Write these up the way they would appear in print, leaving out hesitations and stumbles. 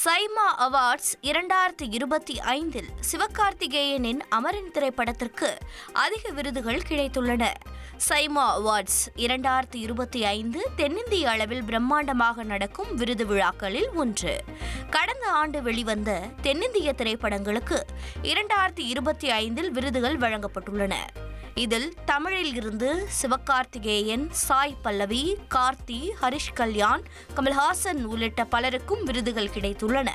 SIMA awards 2025 சிவகார்த்திகேயனின் Amaran திரைப்படத்திற்கு அதிக விருதுகள் கிடைத்துள்ளன. சைமா அவார்ட்ஸ் 2025 தென்னிந்திய அளவில் பிரம்மாண்டமாக நடக்கும் விருது விழாக்களில் ஒன்று. கடந்த ஆண்டு வெளிவந்த தென்னிந்திய திரைப்படங்களுக்கு 2025 விருதுகள் வழங்கப்பட்டுள்ளன. இதில் தமிழில் இருந்து சிவகார்த்திகேயன், சாய் பல்லவி, கார்த்தி, ஹரிஷ் கல்யாண், கமல்ஹாசன் உள்ளிட்ட பலருக்கும் விருதுகள் கிடைத்துள்ளன.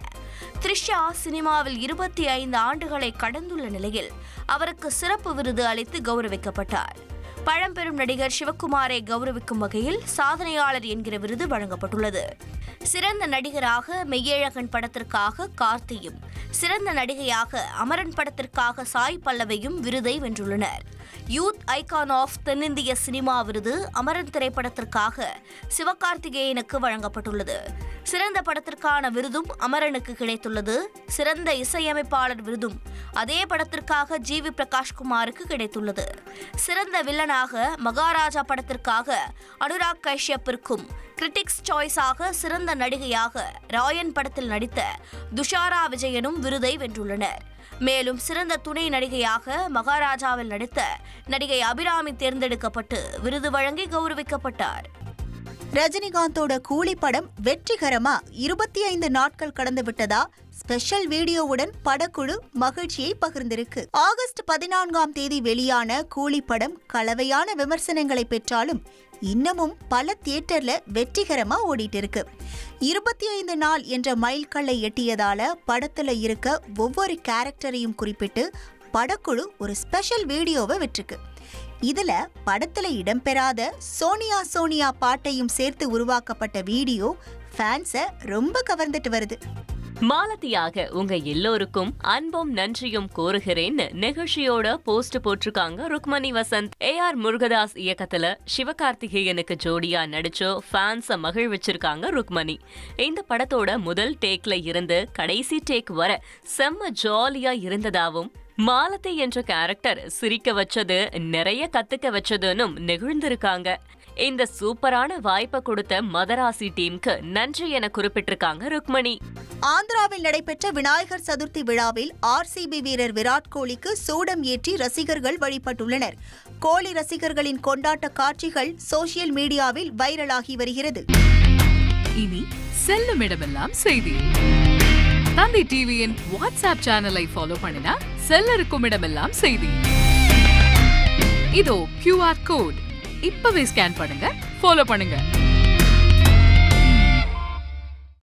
த்ரிஷா சினிமாவில் 25 ஆண்டுகளை கடந்துள்ள நிலையில் அவருக்கு சிறப்பு விருது அளித்து கௌரவிக்கப்பட்டார். பழம்பெரும் நடிகர் சிவகுமாரை கௌரவிக்கும் வகையில் சாதனையாளர் என்கிற விருது வழங்கப்பட்டுள்ளது. சிறந்த நடிகராக மெய்யழகன் படத்திற்காக கார்த்தியும், சிறந்த நடிகையாக அமரன் படத்திற்காக சாய் பல்லவியும் விருதை வென்றுள்ளனர். யூத் ஐகான் ஆஃப் தென்னிந்திய சினிமா விருது அமரன் திரைப்படத்திற்காக சிவகார்த்திகேயனுக்கு வழங்கப்பட்டுள்ளது. சிறந்த படத்திற்கான விருதும் அமரனுக்கு கிடைத்துள்ளது. சிறந்த இசையமைப்பாளர் விருதும் அதே படத்திற்காக ஜிவி பிரகாஷ்குமாருக்கு கிடைத்துள்ளது. சிறந்த வில்லனாக மகாராஜா படத்திற்காக அனுராக் கஷ்யப்பிற்கும், கிரிட்டிக்ஸ் சாய்ஸாக சிறந்த நடிகையாக ராயன் படத்தில் நடித்த துஷாரா விஜயனும் விருதை வென்றுள்ளனர். மேலும் சிறந்த துணை நடிகையாக மகாராஜாவில் நடித்த நடிகை அபிராமி தேர்ந்தெடுக்கப்பட்டு விருது வழங்கி கௌரவிக்கப்பட்டார். ரஜினிகாந்தோட கூலி படம் வெற்றிகரமா 25 நாட்கள் கடந்து விட்டதா? ஸ்பெஷல் வீடியோவுடன் படக்குழு மகிழ்ச்சியை பகிர்ந்திருக்கு. ஆகஸ்ட் 14ஆம் தேதி வெளியான கூலி படம் கலவையான விமர்சனங்களை பெற்றாலும் இன்னமும் பல தியேட்டர்ல வெற்றிகரமா ஓடிட்டு இருக்கு. 25 நாள் என்ற மைல்கல்லை எட்டியதால படத்துல இருக்க ஒவ்வொரு கேரக்டரையும் குறிப்பிட்டு படக்குழு ஒரு ஸ்பெஷல் வீடியோவை விட்டிருக்கு. இதுல படத்துல இடம்பெறாத சோனியா பாட்டையும் சேர்த்து உருவாக்கப்பட்ட வீடியோ ஃபேன்ஸை ரொம்ப கவர்ந்துட்டு வருது. மாலத்தியாக உங்க எல்லோருக்கும் அன்பும் நன்றியும் கோருகிறேன்னு நிகழ்ச்சியோட போஸ்ட் போட்டிருக்காங்க ருக்மணி வசந்த். AR முருகதாஸ் இயக்கத்துல சிவகார்த்திகேயனுக்கு ஜோடியா நடிச்சு ஃபேன்ஸ மகிழ்விச்சிருக்காங்க ருக்மணி. இந்த படத்தோட முதல் டேக்ல இருந்து கடைசி டேக் வர செம்ம ஜாலியா இருந்ததாவும், மாலத்தி என்ற கேரக்டர் சிரிக்க வச்சது, நிறைய கத்துக்க வச்சதுன்னு நெகிழ்ந்திருக்காங்க. இந்த சூப்பரான வாய்ப்பை கொடுத்த மதராசி டீமுக்கு நன்றி என குறிப்பிட்டிருக்காங்க ருக்மணி. ஆந்திராவில் நடைபெற்ற விநாயகர் சதுர்த்தி விழாவில் RCB வீரர் விராட் கோலிக்கு சூடம் ஏற்றி ரசிகர்கள் வழிபட்டுள்ளனர். கோலி ரசிகர்களின் கொண்டாட்ட காட்சிகள் சோசியல் மீடியாவில் வைரலாகி வருகிறது. இனி செல்லும் இடமெல்லாம் செய்தி. தந்தி டிவியின் வாட்ஸ்அப் சேனலை ஃபாலோ பண்ணினா செல்ல இருக்கும் இடமெல்லாம் செய்தி. இதோ QR கோட் இப்பவே ஸ்கேன் பண்ணுங்க, ஃபாலோ பண்ணுங்க.